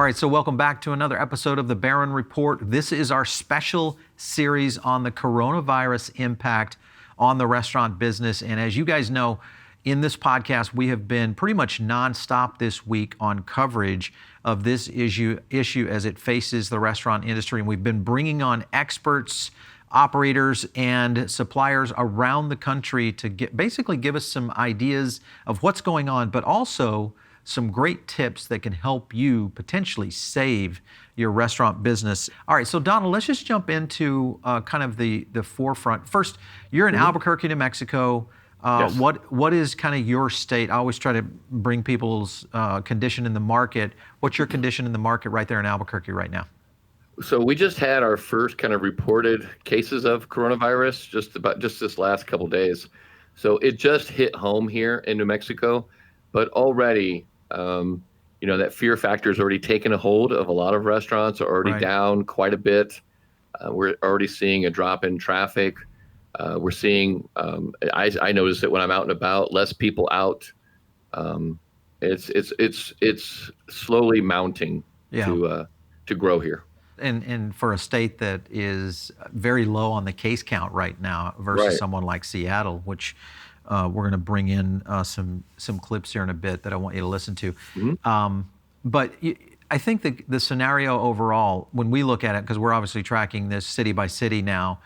right, so welcome back to another episode of the Barron Report. This is our special series on the coronavirus impact on the restaurant business. And as you guys know, in this podcast, we have been pretty much nonstop this week on coverage of this issue as it faces the restaurant industry. And we've been bringing on experts, operators, and suppliers around the country to basically give us some ideas of what's going on, but also some great tips that can help you potentially save your restaurant business. All right, so Donald, let's just jump into kind of the forefront. First, you're in Albuquerque, New Mexico. Yes. What is kind of your state? I always try to bring people's condition in the market. What's your condition in the market right there in Albuquerque right now? So we just had our first kind of reported cases of coronavirus just this last couple days. So it just hit home here in New Mexico, but already, that fear factor is already taken a hold of a lot of restaurants, are already down quite a bit. We're already seeing a drop in traffic. We're seeing, I notice it when I'm out and about, less people out. It's slowly mounting to grow here. And for a state that is very low on the case count right now versus someone like Seattle, which we're going to bring in some clips here in a bit that I want you to listen to. But I think the scenario overall, when we look at it, because we're obviously tracking this city by city now,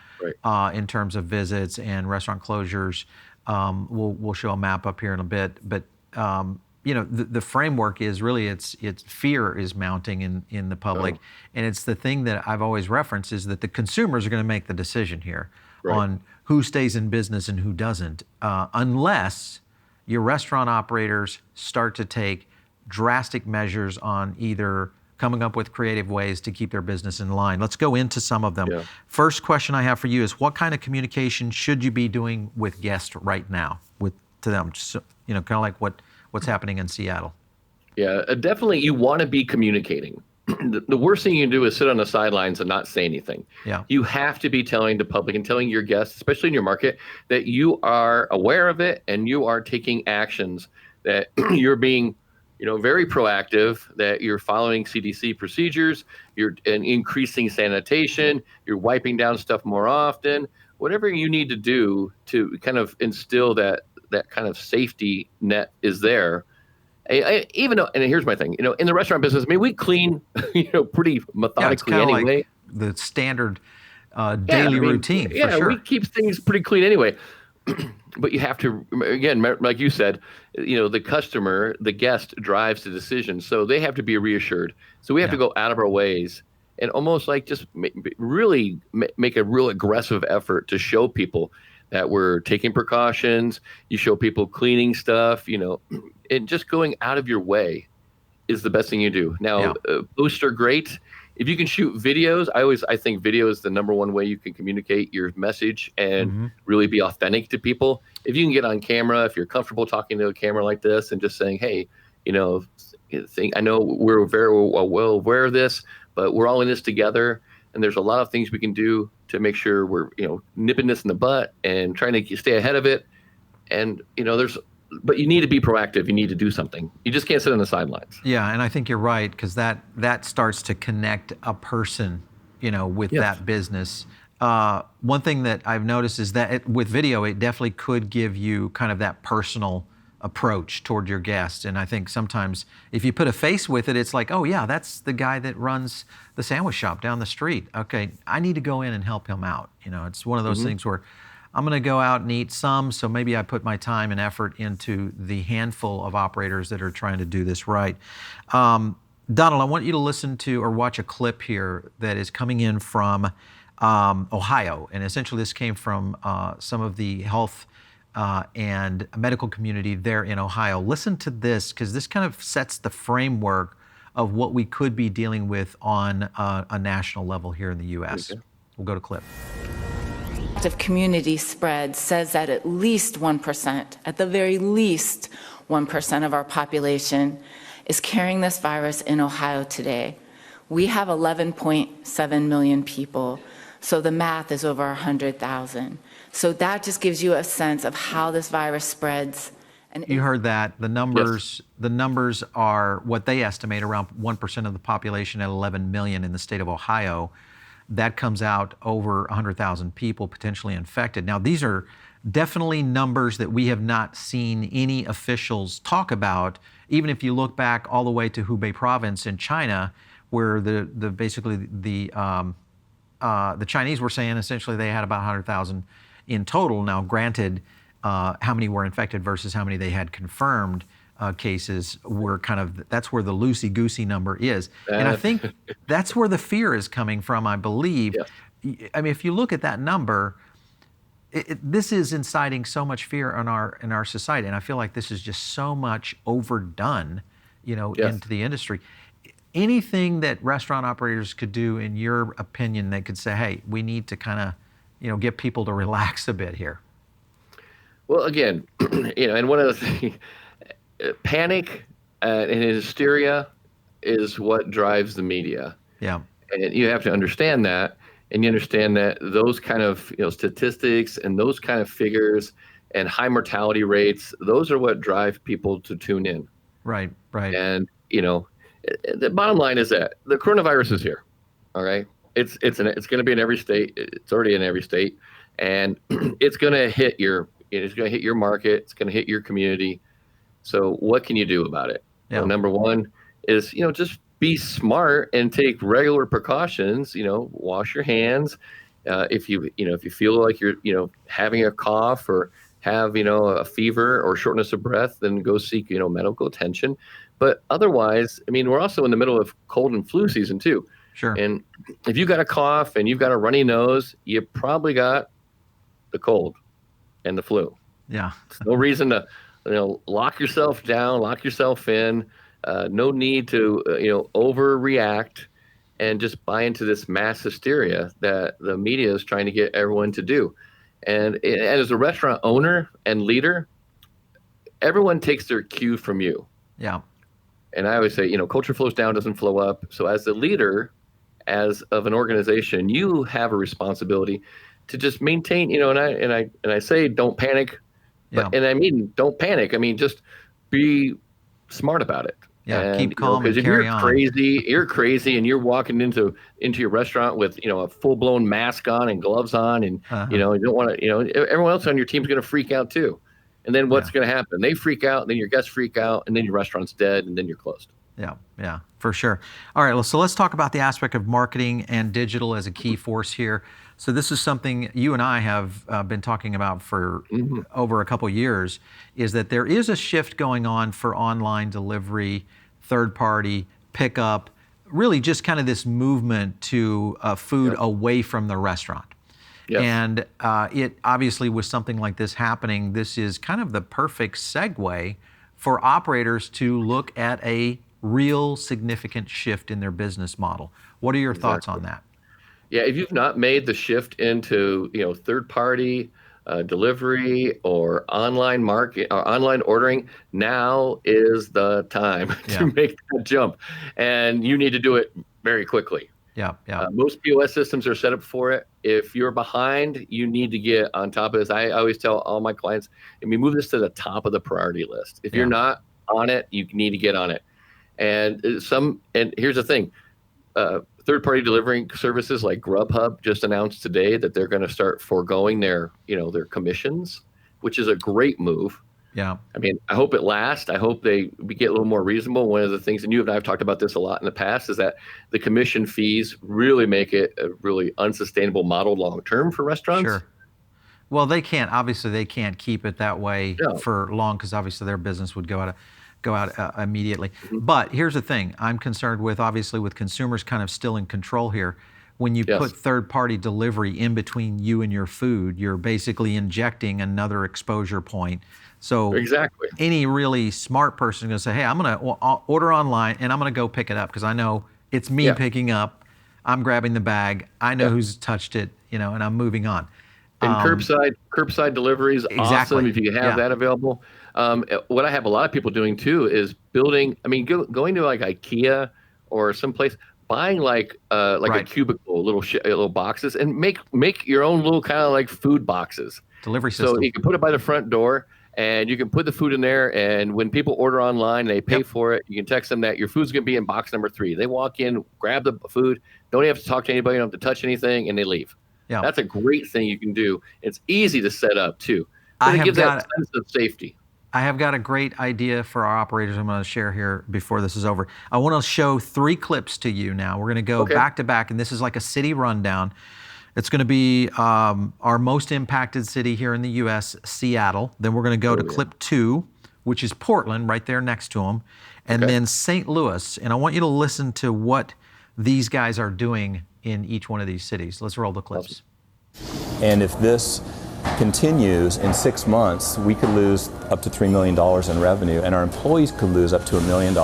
in terms of visits and restaurant closures, we'll show a map up here in a bit. But the framework is really it's fear is mounting in the public, and it's the thing that I've always referenced is that the consumers are going to make the decision here on who stays in business and who doesn't, unless your restaurant operators start to take drastic measures on either coming up with creative ways to keep their business in line. Let's go into some of them. First question I have for you is, what kind of communication should you be doing with guests right now to them? Just, kind of like what's happening in Seattle. Yeah, definitely you want to be communicating. The worst thing you can do is sit on the sidelines and not say anything. You have to be telling the public and telling your guests, especially in your market, that you are aware of it and you are taking actions, that you're being very proactive, that you're following CDC procedures, you're increasing sanitation, you're wiping down stuff more often, whatever you need to do to kind of instill that kind of safety net is there. Even though, and here's my thing, in the restaurant business, we clean, pretty methodically anyway. Like the standard daily routine. Yeah, for sure. We keep things pretty clean anyway. But you have to, again, like you said, the customer, the guest drives the decision. So they have to be reassured. So we have to go out of our ways and almost like just really make a real aggressive effort to show people that we're taking precautions. You show people cleaning stuff, and just going out of your way is the best thing you do. Now, posts are great. If you can shoot videos, I think video is the number one way you can communicate your message and really be authentic to people. If you can get on camera, if you're comfortable talking to a camera like this and just saying, hey, I know we're very well aware of this, but we're all in this together. And there's a lot of things we can do to make sure we're, nipping this in the butt and trying to stay ahead of it. And, but you need to be proactive. You need to do something. You just can't sit on the sidelines. Yeah, and I think you're right, because that starts to connect a person, with that business. One thing that I've noticed is that with video, it definitely could give you kind of that personal approach toward your guest. And I think sometimes if you put a face with it, it's like, oh yeah, that's the guy that runs the sandwich shop down the street. Okay, I need to go in and help him out. It's one of those things where I'm going to go out and eat some, so maybe I put my time and effort into the handful of operators that are trying to do this right. Donald, I want you to listen to or watch a clip here that is coming in from Ohio. And essentially this came from some of the health and medical community there in Ohio. Listen to this, because this kind of sets the framework of what we could be dealing with on a national level here in the U.S. We'll go to clip. Of community spread says that at least 1%, at the very least 1% of our population is carrying this virus in Ohio today. We have 11.7 million people, so the math is over 100,000. So that just gives you a sense of how this virus spreads And You heard that. The numbers are what they estimate around 1% of the population at 11 million in the state of Ohio. That comes out over 100,000 people potentially infected. Now, these are definitely numbers that we have not seen any officials talk about, even if you look back all the way to Hubei province in China, where the Chinese were saying essentially they had about 100,000 in total. Now, granted, how many were infected versus how many they had confirmed cases were that's where the loosey-goosey number is. And I think that's where the fear is coming from, I believe. Yes. I mean, if you look at that number, this is inciting so much fear in our society. And I feel like this is just so much overdone, Yes. into the industry. Anything that restaurant operators could do, in your opinion, that could say, hey, we need to kind of, get people to relax a bit here? Well, again, and one of the things, panic and hysteria is what drives the media. Yeah. And you have to understand that, and you understand that those kind of statistics and those kind of figures and high mortality rates, those are what drive people to tune in. Right. And the bottom line is that the coronavirus is here. All right, it's going to be in every state. It's already in every state, and it's going to hit your market. It's going to hit your community. So what can you do about it? Yeah. Well, number one is, just be smart and take regular precautions, wash your hands. If you feel like you're, having a cough or have, a fever or shortness of breath, then go seek, medical attention. But otherwise, I mean, we're also in the middle of cold and flu season too. Sure. And if you've got a cough and you've got a runny nose, you probably got the cold and the flu. Yeah. No reason to, lock yourself down, lock yourself in. No need to, overreact and just buy into this mass hysteria that the media is trying to get everyone to do. And as a restaurant owner and leader, everyone takes their cue from you. Yeah. And I always say, culture flows down, doesn't flow up. So as the leader, as of an organization, you have a responsibility to just maintain, and I say don't panic. Yeah. And I mean, don't panic. I mean, just be smart about it. Yeah, and, keep calm and if carry you're on. you're crazy, and you're walking into your restaurant with a full blown mask on and gloves on, and you don't want to. Everyone else on your team's going to freak out too. And then what's going to happen? They freak out, and then your guests freak out, and then your restaurant's dead, and then you're closed. Yeah, for sure. All right, well, so let's talk about the aspect of marketing and digital as a key force here. So this is something you and I have been talking about for over a couple years, is that there is a shift going on for online delivery, third-party pickup, really just kind of this movement to food away from the restaurant. Yes. And it obviously, with something like this happening, this is kind of the perfect segue for operators to look at a real significant shift in their business model. What are your thoughts on that? Yeah, if you've not made the shift into third-party delivery or online market or online ordering, now is the time to make that jump, and you need to do it very quickly. Yeah. Most POS systems are set up for it. If you're behind, you need to get on top of this. I always tell all my clients, move this to the top of the priority list. If you're not on it, you need to get on it. And here's the thing, third-party delivering services like Grubhub just announced today that they're going to start foregoing their commissions, which is a great move. Yeah. I mean, I hope it lasts. I hope we get a little more reasonable. One of the things, and you and I have talked about this a lot in the past, is that the commission fees really make it a really unsustainable model long-term for restaurants. Sure. Well, they can't keep it that way for long, because obviously their business would go out immediately. But here's the thing I'm concerned with, obviously, with consumers kind of still in control here. When you put third-party delivery in between you and your food, you're basically injecting another exposure point. So any really smart person is going to say, hey, I'm going to order online and I'm going to go pick it up because I know it's me picking up. I'm grabbing the bag. I know who's touched it, and I'm moving on. And curbside delivery is awesome if you have that available. What I have a lot of people doing too is building. I mean, going to like IKEA or someplace, buying like a cubicle, little boxes, and make your own little kind of like food boxes. Delivery system. So you can put it by the front door, and you can put the food in there. And when people order online, they pay for it. You can text them that your food's going to be in box number 3. They walk in, grab the food, don't have to talk to anybody, don't have to touch anything, and they leave. Yeah. That's a great thing you can do. It's easy to set up too. I But it have gives that got- sense of safety. I have got a great idea for our operators I'm going to share here before this is over. I want to show 3 clips to you now. We're going to go back to back, and this is like a city rundown. It's going to be our most impacted city here in the U.S., Seattle. Then we're going to go to clip 2, which is Portland, right there next to them, and then St. Louis. And I want you to listen to what these guys are doing in each one of these cities. Let's roll the clips. And if this continues in 6 months, we could lose up to $3 million in revenue, and our employees could lose up to $1 million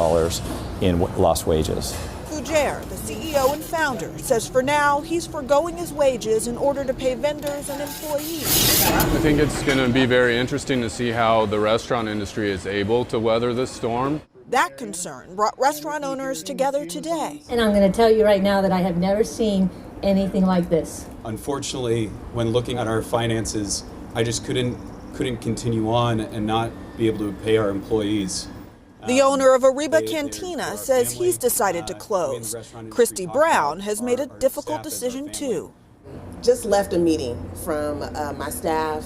in lost wages. Fougere, the CEO and founder, says for now he's foregoing his wages in order to pay vendors and employees. I think it's going to be very interesting to see how the restaurant industry is able to weather this storm. That concern brought restaurant owners together today. And I'm going to tell you right now that I have never seen anything like this. Unfortunately, when looking at our finances, I just couldn't continue on and not be able to pay our employees. The owner of Ariba Cantina says he's decided to close. Christy Brown has made a difficult decision too. Just left a meeting from my staff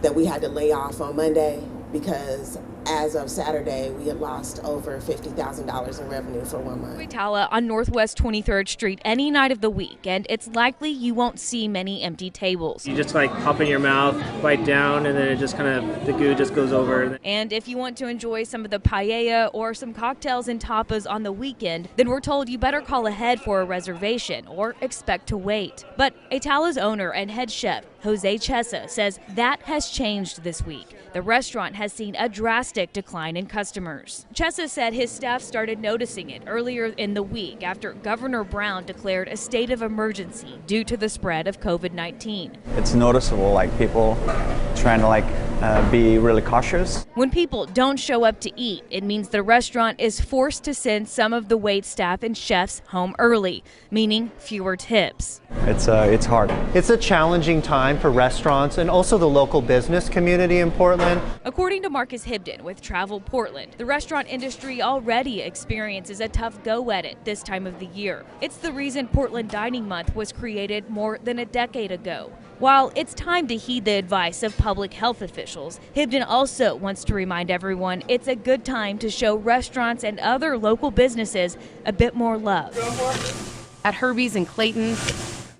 that we had to lay off on Monday because as of Saturday, we had lost over $50,000 in revenue for 1 month. Itala on Northwest 23rd Street any night of the week, and it's likely you won't see many empty tables. You just like pop in your mouth, bite down, and then it just kind of, the goo just goes over. And if you want to enjoy some of the paella or some cocktails and tapas on the weekend, then we're told you better call ahead for a reservation or expect to wait. But Itala's owner and head chef, Jose Chesa, says that has changed this week. The restaurant has seen a drastic decline in customers. Chesa said his staff started noticing it earlier in the week after Governor Brown declared a state of emergency due to the spread of COVID-19. It's noticeable, like people trying to be really cautious. When people don't show up to eat, it means the restaurant is forced to send some of the wait staff and chefs home early, meaning fewer tips. It's hard. It's a challenging time for restaurants and also the local business community in Portland. According to Marcus Hibden with Travel Portland, the restaurant industry already experiences a tough go at it this time of the year. It's the reason Portland Dining Month was created more than a decade ago. While it's time to heed the advice of public health officials, Hibden also wants to remind everyone it's a good time to show restaurants and other local businesses a bit more love. At Herbie's in Clayton,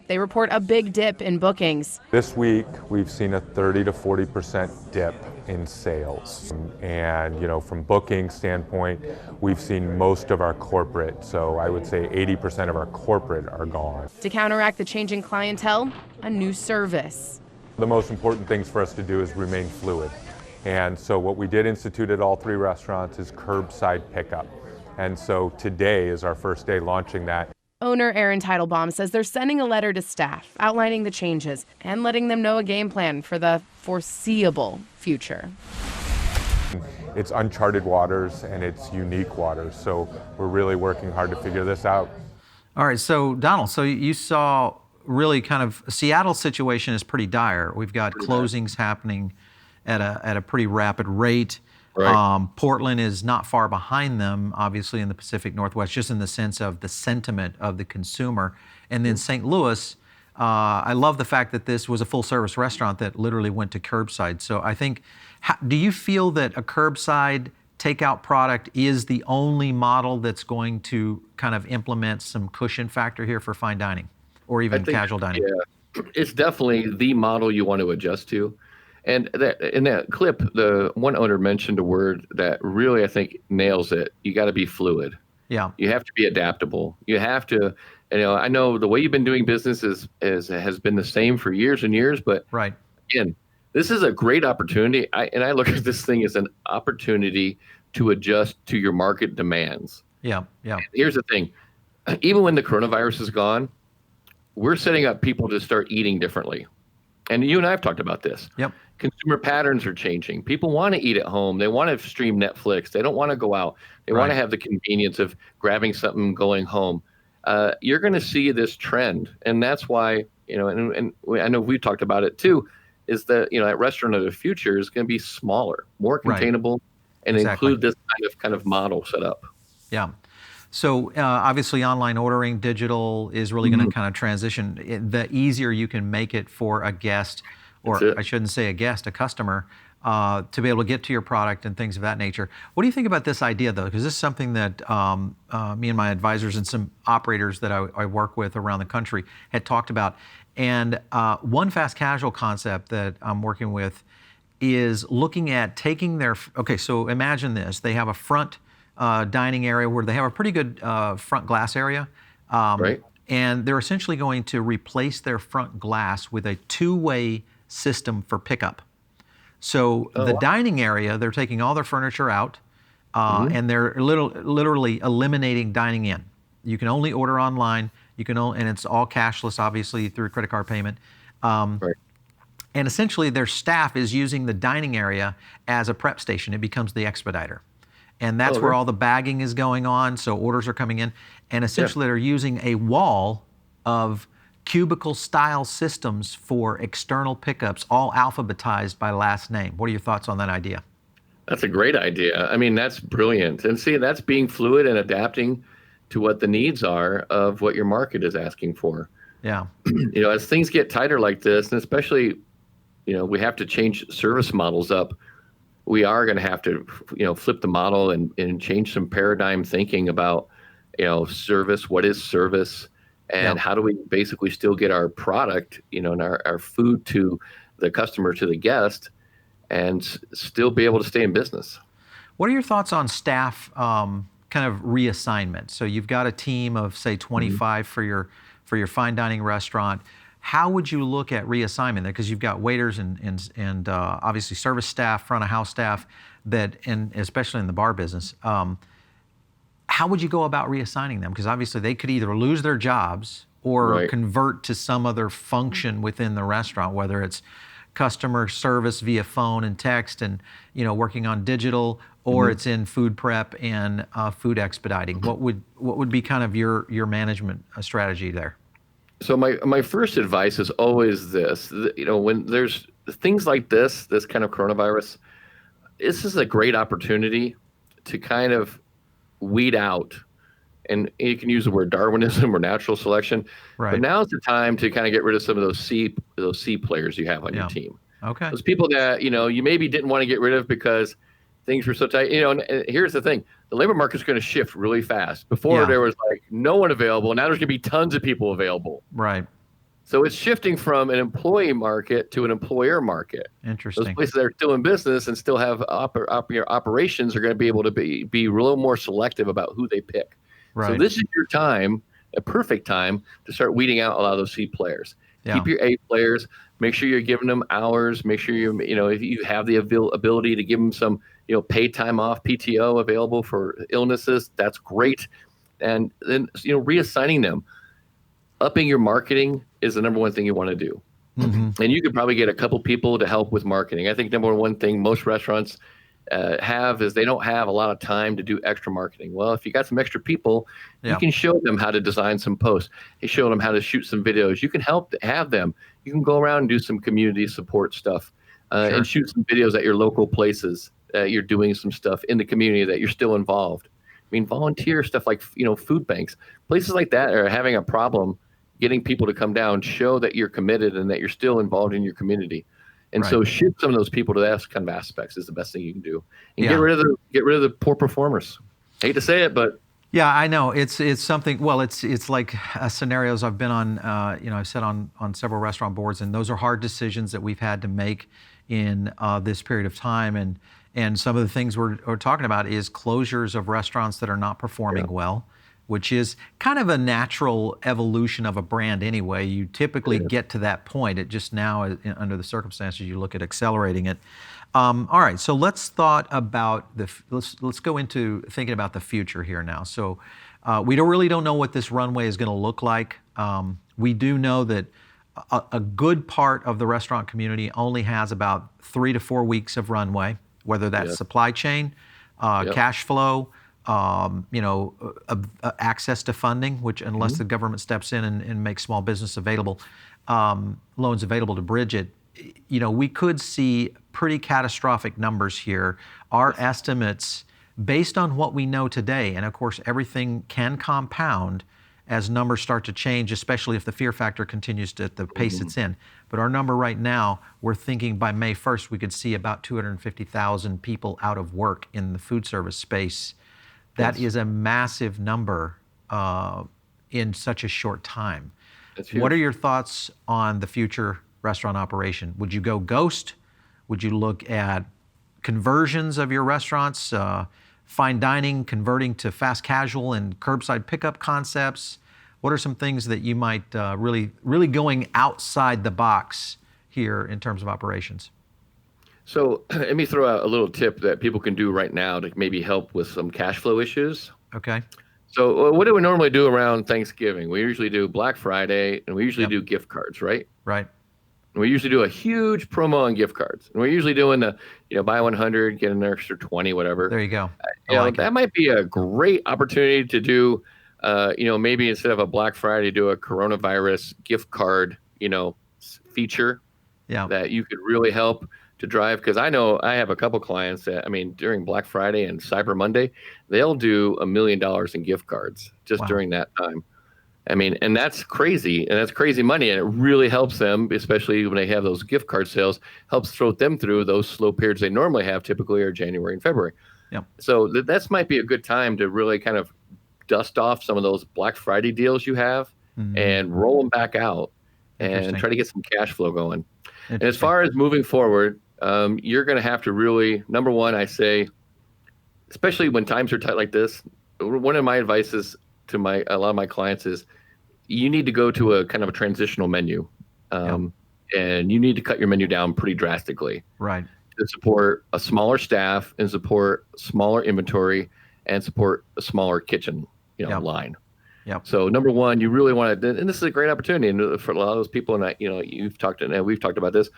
they report a big dip in bookings. This week, we've seen a 30 to 40% dip in sales. And, from booking standpoint, we've seen most of our corporate, so I would say 80% of our corporate are gone. To counteract the changing clientele, a new service. The most important things for us to do is remain fluid. And so what we did institute at all 3 restaurants is curbside pickup. And so today is our first day launching that. Owner Aaron Teitelbaum says they're sending a letter to staff outlining the changes and letting them know a game plan for the foreseeable future. It's uncharted waters and it's unique waters, so we're really working hard to figure this out. All right, so Donald, so you saw really kind of Seattle's situation is pretty dire. We've got closings happening at a pretty rapid rate. Right. Portland is not far behind them, obviously, in the Pacific Northwest, just in the sense of the sentiment of the consumer. And then St. Louis, I love the fact that this was a full-service restaurant that literally went to curbside. So I think, do you feel that a curbside takeout product is the only model that's going to kind of implement some cushion factor here for fine dining or even casual dining? Yeah, it's definitely the model you want to adjust to. And in that clip, the one owner mentioned a word that really, I think, nails it. You got to be fluid. Yeah. You have to be adaptable. You have to, I know the way you've been doing business has been the same for years and years, but right. Again, this is a great opportunity. I look at this thing as an opportunity to adjust to your market demands. Yeah, yeah. Here's the thing. Even when the coronavirus is gone, we're setting up people to start eating differently. And you and I have talked about this. Yep. Consumer patterns are changing. People want to eat at home. They want to stream Netflix. They don't want to go out. They want to have the convenience of grabbing something, going home. You're going to see this trend. And that's why, and I know we've talked about it too. is that, that restaurant of the future is going to be smaller, more containable, and include this kind of model set up. Yeah. So obviously online ordering, digital is really going to kind of transition. The easier you can make it for a guest, or I shouldn't say a guest, a customer, to be able to get to your product and things of that nature. What do you think about this idea, though? Because this is something that me and my advisors and some operators that I work with around the country had talked about. And one fast casual concept that I'm working with is looking at taking their, so imagine this. They have a front dining area where they have a pretty good front glass area. And they're essentially going to replace their front glass with a two-way system for pickup. So the dining area, they're taking all their furniture out and they're literally eliminating dining in. You can only order online. And it's all cashless, obviously, through credit card payment. And essentially, their staff is using the dining area as a prep station. It becomes the expediter. And that's where all the bagging is going on, so orders are coming in. And essentially, they're using a wall of cubicle-style systems for external pickups, all alphabetized by last name. What are your thoughts on that idea? That's a great idea. I mean, that's brilliant. And see, that's being fluid and adapting to what the needs are of what your market is asking for. Yeah. As things get tighter like this, and especially, we have to change service models up. We are going to have to, flip the model and change some paradigm thinking about, service. What is service? And how do we basically still get our product, and our food to the customer, to the guest, and still be able to stay in business? What are your thoughts on staff kind of reassignment? So you've got a team of, say, 25 for your fine dining restaurant. How would you look at reassignment there? Because you've got waiters and obviously service staff, front of house staff, and especially in the bar business. How would you go about reassigning them? Because obviously they could either lose their jobs or convert to some other function within the restaurant, whether it's customer service via phone and text and working on digital, or it's in food prep and food expediting. What would be kind of your management strategy there? So my first advice is always this: when there's things like this kind of coronavirus, this is a great opportunity to kind of weed out, and you can use the word Darwinism or natural selection. But now's the time to kind of get rid of some of those C players you have on your team. Okay. Those people that you maybe didn't want to get rid of because things were so tight. And here's the thing: the labor market's going to shift really fast. Before there was like no one available. Now there's going to be tons of people available. Right. So it's shifting from an employee market to an employer market. Interesting. Those places that are still in business and still have operations are going to be able to be a little more selective about who they pick. Right. So this is your time, a perfect time, to start weeding out a lot of those C players. Keep your A players. Make sure you're giving them hours. Make sure if you have the ability to give them some paid time off, PTO available for illnesses, that's great. And then reassigning them. Upping your marketing is the number one thing you want to do. And you could probably get a couple people to help with marketing. I think number one thing most restaurants have is they don't have a lot of time to do extra marketing. Well, if you got some extra people, you can show them how to design some posts. You show them how to shoot some videos. You can have them. You can go around and do some community support stuff and shoot some videos at your local places. You're doing some stuff in the community that you're still involved. I mean, volunteer stuff like, food banks, places like that are having a problem getting people to come down, show that you're committed and that you're still involved in your community. And so shift some of those people to that kind of aspects is the best thing you can do. And get rid of the poor performers. Hate to say it, but yeah, I know it's something. Well, it's like scenarios I've been on. I've sat on several restaurant boards, and those are hard decisions that we've had to make in this period of time. And some of the things we're talking about is closures of restaurants that are not performing well, which is kind of a natural evolution of a brand anyway. You typically get to that point. It just now, under the circumstances, you look at accelerating it. All right, so let's go into thinking about the future here now. So we really don't know what this runway is going to look like. We do know that a good part of the restaurant community only has about 3 to 4 weeks of runway, whether that's supply chain, cash flow, access to funding, which unless the government steps in and makes small business available, loans available to bridge it, we could see pretty catastrophic numbers here. Our estimates, based on what we know today, and of course everything can compound as numbers start to change, especially if the fear factor continues at the pace it's in. But our number right now, we're thinking by May 1st, we could see about 250,000 people out of work in the food service space. That is a massive number in such a short time. What are your thoughts on the future restaurant operation? Would you go ghost? Would you look at conversions of your restaurants, fine dining, converting to fast casual and curbside pickup concepts? What are some things that you might really going outside the box here in terms of operations? So let me throw out a little tip that people can do right now to maybe help with some cash flow issues. Okay. So what do we normally do around Thanksgiving? We usually do Black Friday, and we usually do gift cards, right? Right. And we usually do a huge promo on gift cards. And we're usually doing the, buy 100, get an extra 20, whatever. There you go. That might be a great opportunity to do, maybe instead of a Black Friday, do a coronavirus gift card, feature that you could really help to drive. Because I know I have a couple clients that, during Black Friday and Cyber Monday, they'll do $1 million in gift cards just during that time. And that's crazy, and that's crazy money, and it really helps them, especially when they have those gift card sales, helps throw them through those slow periods they normally have, typically are January and February. Yep. So that might be a good time to really kind of dust off some of those Black Friday deals you have and roll them back out and try to get some cash flow going. And as far as moving forward, you're going to have to really, number one, I say, especially when times are tight like this, one of my advices to a lot of my clients is you need to go to a kind of a transitional menu, and you need to cut your menu down pretty drastically. Right. To support a smaller staff and support smaller inventory and support a smaller kitchen, line. Yep. So number one, you really want to, and this is a great opportunity, and for a lot of those people, and we've talked about this.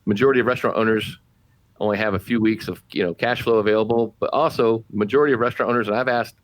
Majority of restaurant owners only have a few weeks of cash flow available, but also majority of restaurant owners, and I've asked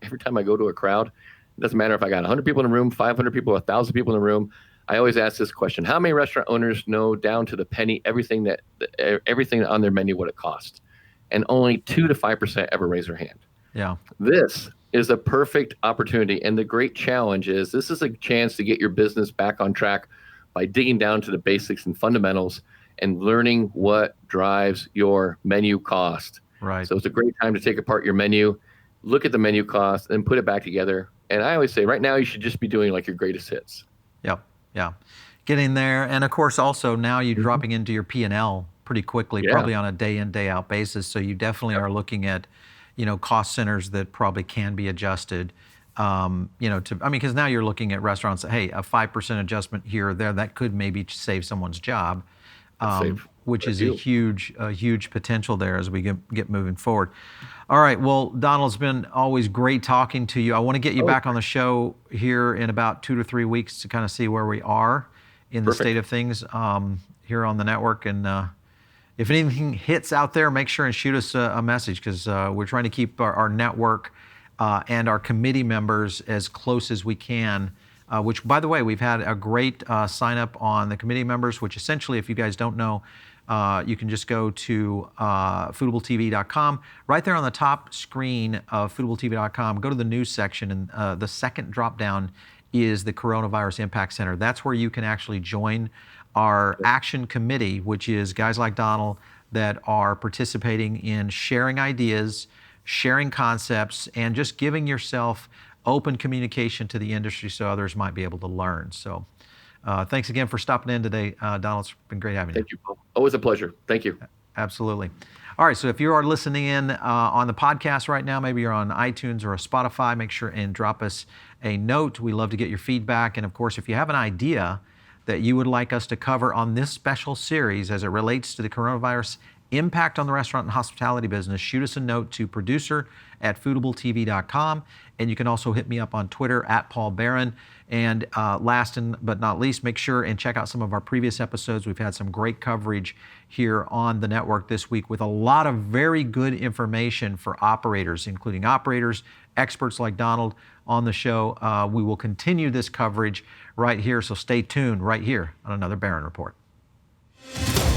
every time I go to a crowd, it doesn't matter if I got 100 people in the room, 500 people, 1,000 people in the room. I always ask this question: how many restaurant owners know down to the penny everything on their menu what it costs? And only 2 to 5% ever raise their hand. Yeah. This is a perfect opportunity, and the great challenge is this is a chance to get your business back on track by digging down to the basics and fundamentals and learning what drives your menu cost. Right. So it's a great time to take apart your menu, look at the menu cost, and put it back together. And I always say, right now, you should just be doing like your greatest hits. Yep. Yeah. Get in there. And of course, also now you're dropping into your P&L pretty quickly, probably on a day in, day out basis. So you definitely are looking at, cost centers that probably can be adjusted, because now you're looking at restaurants, hey, a 5% adjustment here or there, that could maybe save someone's job, which is a huge potential there as we get moving forward. All right, well, Donald, it's been always great talking to you. I want to get you back on the show here in about 2 to 3 weeks to kind of see where we are in the state of things here on the network. And if anything hits out there, make sure and shoot us a message, because we're trying to keep our network and our committee members as close as we can, which, by the way, we've had a great sign up on the committee members, which essentially, if you guys don't know, you can just go to foodabletv.com. Right there on the top screen of foodabletv.com, go to the news section, and the second drop down is the Coronavirus Impact Center. That's where you can actually join our action committee, which is guys like Donald that are participating in sharing ideas, sharing concepts, and just giving yourself open communication to the industry so others might be able to learn. So thanks again for stopping in today, Donald. It's been great having you. Thank you, Paul. Always a pleasure. Thank you. Absolutely. All right, so if you are listening in on the podcast right now, maybe you're on iTunes or a Spotify, make sure and drop us a note. We love to get your feedback. And of course, if you have an idea that you would like us to cover on this special series as it relates to the coronavirus impact on the restaurant and hospitality business, shoot us a note to producer@foodabletv.com. And you can also hit me up on Twitter @Paul Barron. And last but not least, make sure and check out some of our previous episodes. We've had some great coverage here on the network this week with a lot of very good information for operators, including operators, experts like Donald on the show. We will continue this coverage right here, so stay tuned right here on another Barron Report. News.